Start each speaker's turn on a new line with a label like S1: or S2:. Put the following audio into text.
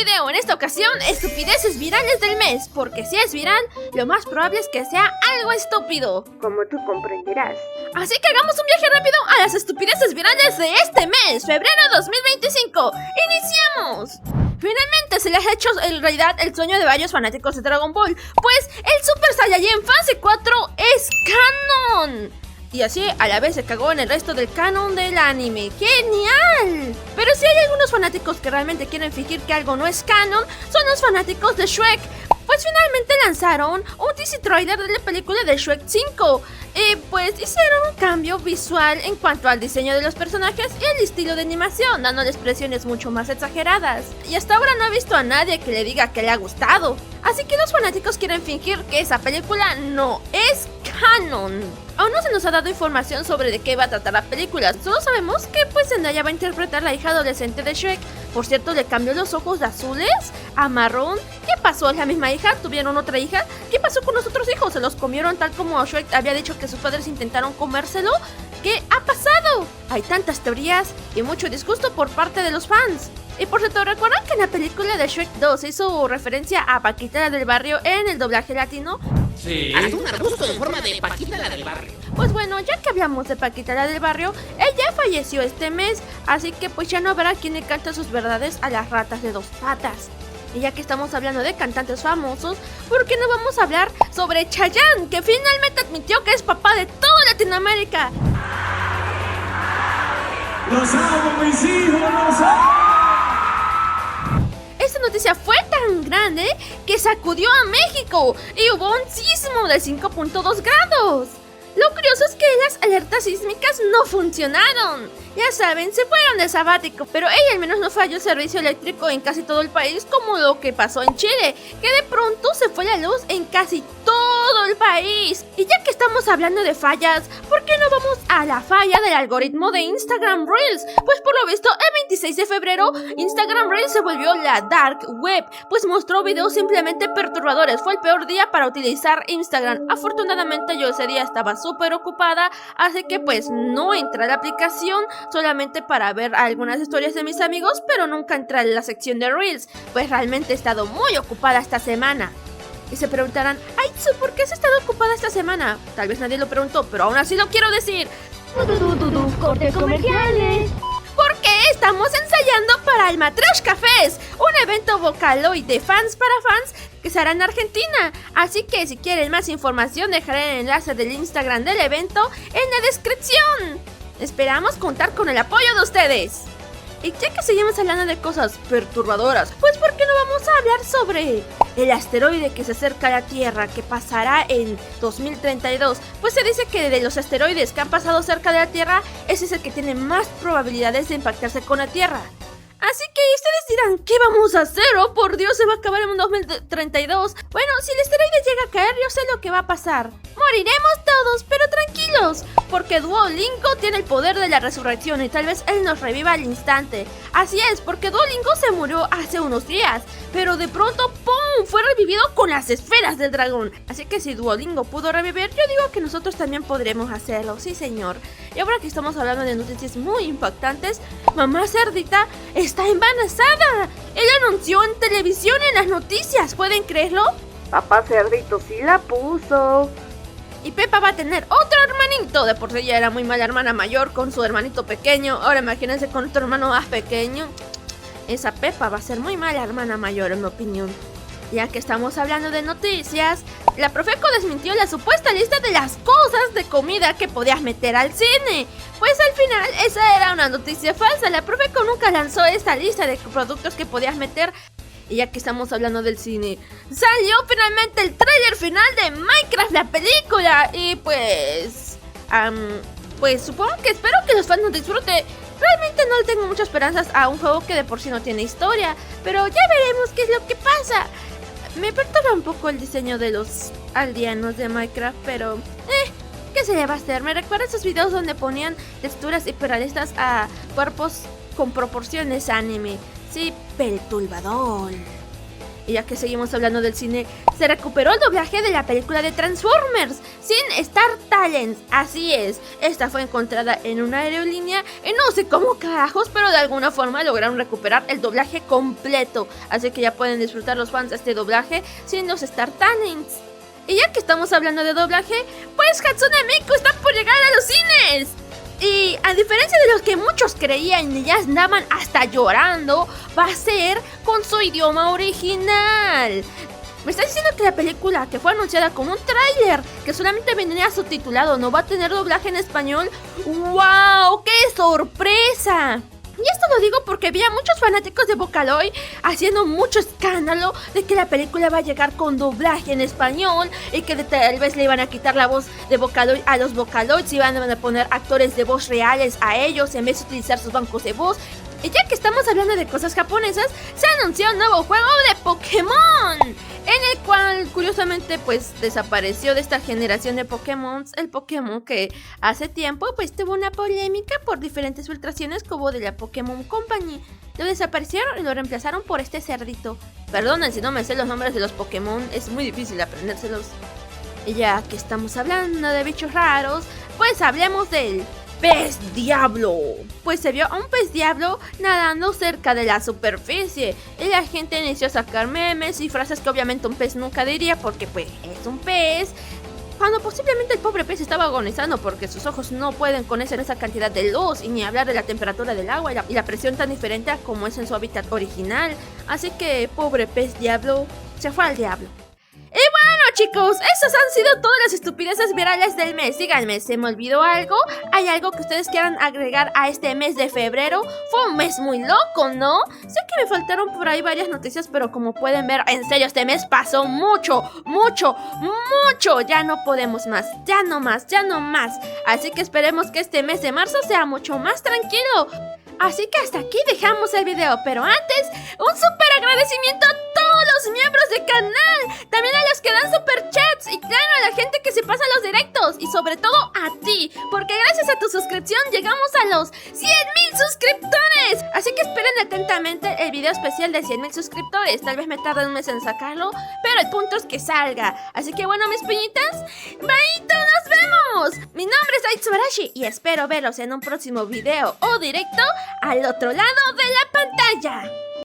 S1: video, en esta ocasión, estupideces virales del mes, porque si es viral, lo más probable es que sea algo estúpido,
S2: como tú comprenderás.
S1: Así que hagamos un viaje rápido a las estupideces virales de este mes, febrero 2025. ¡Iniciamos! Finalmente se les ha hecho en realidad el sueño de varios fanáticos de Dragon Ball, pues el Super Saiyajin Fase 4 es canon. Y así a la vez se cagó en el resto del canon del anime. ¡Genial! Pero si hay algunos fanáticos que realmente quieren fingir que algo no es canon, son los fanáticos de Shrek. Pues finalmente lanzaron un teaser trailer de la película de Shrek 5. Y pues hicieron un cambio visual en cuanto al diseño de los personajes y el estilo de animación, dándoles expresiones mucho más exageradas. Y hasta ahora no he visto a nadie que le diga que le ha gustado. Así que los fanáticos quieren fingir que esa película no es canon. Aún no se nos ha dado información sobre de qué va a tratar la película. Solo sabemos que pues Zendaya va a interpretar la hija adolescente de Shrek. Por cierto, le cambió los ojos de azules a marrón. ¿Qué pasó? ¿Es la misma hija? ¿Tuvieron otra hija? ¿Qué pasó con los otros hijos? ¿Se los comieron tal como Shrek había dicho que sus padres intentaron comérselo? ¿Qué ha pasado? Hay tantas teorías y mucho disgusto por parte de los fans. Y por cierto, ¿recuerdan que en la película de Shrek 2 hizo referencia a Paquita la del barrio en el doblaje latino?
S3: Sí. Haz un arbusto en forma de Paquita la del barrio.
S1: Pues bueno, ya que hablamos de Paquita la del barrio, ella falleció este mes, así que pues ya no habrá quien le cante sus verdades a las ratas de dos patas. Y ya que estamos hablando de cantantes famosos, ¿por qué no vamos a hablar sobre Chayanne, que finalmente admitió que es papá de toda Latinoamérica?
S4: ¡Los amo, mis hijos! ¡Los amo!
S1: Esta noticia fue tan grande que sacudió a México y hubo un sismo de 5.2 grados. Lo curioso es que las alertas sísmicas no funcionaron. Ya saben, se fueron de sabático, pero ella al menos no falló el servicio eléctrico en casi todo el país como lo que pasó en Chile, que de pronto se fue la luz en casi todo el país. Y ya que estamos hablando de fallas, ¿por qué no vamos a la falla del algoritmo de Instagram Reels? Pues por lo visto, el 26 de febrero, Instagram Reels se volvió la Dark Web, pues mostró videos simplemente perturbadores. Fue el peor día para utilizar Instagram. Afortunadamente yo ese día estaba súper ocupada, así que pues no entré a la aplicación, solamente para ver algunas historias de mis amigos, pero nunca entré en la sección de Reels, pues realmente he estado muy ocupada esta semana. Y se preguntarán, Aitsu, ¿por qué has estado ocupada esta semana? Tal vez nadie lo preguntó, pero aún así lo quiero decir.
S2: Cortes comerciales.
S1: Porque estamos ensayando para el Matryoshka Fest, un evento Vocaloid de fans para fans que se hará en Argentina. Así que si quieren más información, dejaré el enlace del Instagram del evento en la descripción. Esperamos contar con el apoyo de ustedes. Y ya que seguimos hablando de cosas perturbadoras, pues ¿por qué no vamos a hablar sobre el asteroide que se acerca a la Tierra, que pasará en 2032? Pues se dice que de los asteroides que han pasado cerca de la Tierra, ese es el que tiene más probabilidades de impactarse con la Tierra. Así que ustedes dirán, ¿qué vamos a hacer? Oh, por Dios, se va a acabar en 2032. Bueno, si el asteroide llega a caer, yo sé lo que va a pasar. Moriremos todos, pero tranquilos, porque Duolingo tiene el poder de la resurrección y tal vez él nos reviva al instante. Así es, porque Duolingo se murió hace unos días, pero de pronto, ¡pum!, fue revivido con las esferas del dragón. Así que si Duolingo pudo revivir, yo digo que nosotros también podremos hacerlo, sí señor. Y ahora que estamos hablando de noticias muy impactantes, mamá cerdita está embarazada. Él anunció en televisión, en las noticias, ¿pueden creerlo?
S2: Papá cerdito sí la puso.
S1: Y Pepa va a tener otro hermanito. De por sí ya era muy mala hermana mayor con su hermanito pequeño. Ahora imagínense con otro hermano más pequeño. Esa Pepa va a ser muy mala hermana mayor, en mi opinión. Ya que estamos hablando de noticias, la Profeco desmintió la supuesta lista de las cosas de comida que podías meter al cine. Pues al final esa era una noticia falsa. La Profeco nunca lanzó esta lista de productos que podías meter. Y ya que estamos hablando del cine, salió finalmente el tráiler final de Minecraft, la película. Y pues supongo que espero que los fans nos disfruten. Realmente no le tengo muchas esperanzas a un juego que de por sí no tiene historia, pero ya veremos qué es lo que pasa. Me perturba un poco el diseño de los aldeanos de Minecraft, pero ¿qué se le va a hacer? Me recuerda esos videos donde ponían texturas hiperrealistas a cuerpos con proporciones anime. Sí, perturbador. Y ya que seguimos hablando del cine, se recuperó el doblaje de la película de Transformers sin Star Talents. Así es, esta fue encontrada en una aerolínea y no sé cómo carajos, pero de alguna forma lograron recuperar el doblaje completo. Así que ya pueden disfrutar los fans de este doblaje sin los Star Talents. Y ya que estamos hablando de doblaje, pues Hatsune Miku está por llegar a los cines. Y a diferencia de lo que muchos creían y ya andaban hasta llorando, va a ser con su idioma original. Me está diciendo que la película, que fue anunciada con un tráiler que solamente venía subtitulado, no va a tener doblaje en español. ¡Wow! ¡Qué sorpresa! Y esto lo digo porque vi a muchos fanáticos de Vocaloid haciendo mucho escándalo de que la película va a llegar con doblaje en español y que tal vez le iban a quitar la voz de Vocaloid a los Vocaloids y iban a poner actores de voz reales a ellos en vez de utilizar sus bancos de voz. Y ya que estamos hablando de cosas japonesas, se anunció un nuevo juego de Pokémon, en el cual curiosamente pues desapareció de esta generación de Pokémon el Pokémon que hace tiempo pues tuvo una polémica por diferentes filtraciones que hubo de la Pokémon Company. Lo desaparecieron y lo reemplazaron por este cerdito. Perdonen si no me sé los nombres de los Pokémon, es muy difícil aprendérselos. Y ya que estamos hablando de bichos raros, pues hablemos del pez diablo. Pues se vio a un pez diablo nadando cerca de la superficie y la gente inició a sacar memes y frases que obviamente un pez nunca diría porque pues es un pez, cuando posiblemente el pobre pez estaba agonizando porque sus ojos no pueden con esa cantidad de luz y ni hablar de la temperatura del agua y la presión tan diferente a como es en su hábitat original. Así que pobre pez diablo se fue al diablo. Y bueno chicos, esas han sido todas las estupideces virales del mes. Díganme, ¿se me olvidó algo? ¿Hay algo que ustedes quieran agregar a este mes de febrero? Fue un mes muy loco, ¿no? Sé que me faltaron por ahí varias noticias, pero como pueden ver, en serio, este mes pasó mucho. Ya no podemos más, ya no más. Así que esperemos que este mes de marzo sea mucho más tranquilo. Así que hasta aquí dejamos el video, pero antes, un súper agradecimiento a todos los miembros del canal, también a los que dan superchats y claro, a la gente que se pasa los directos y sobre todo a ti, porque gracias a tu suscripción llegamos a los 100,000 suscriptores. Así que esperen atentamente el video especial de 100,000 suscriptores, tal vez me tarde un mes en sacarlo, pero el punto es que salga. Así que bueno, mis piñitas, ¡baito, nos vemos! Mi nombre es Aitsubarashi y espero verlos en un próximo video o directo al otro lado de la pantalla.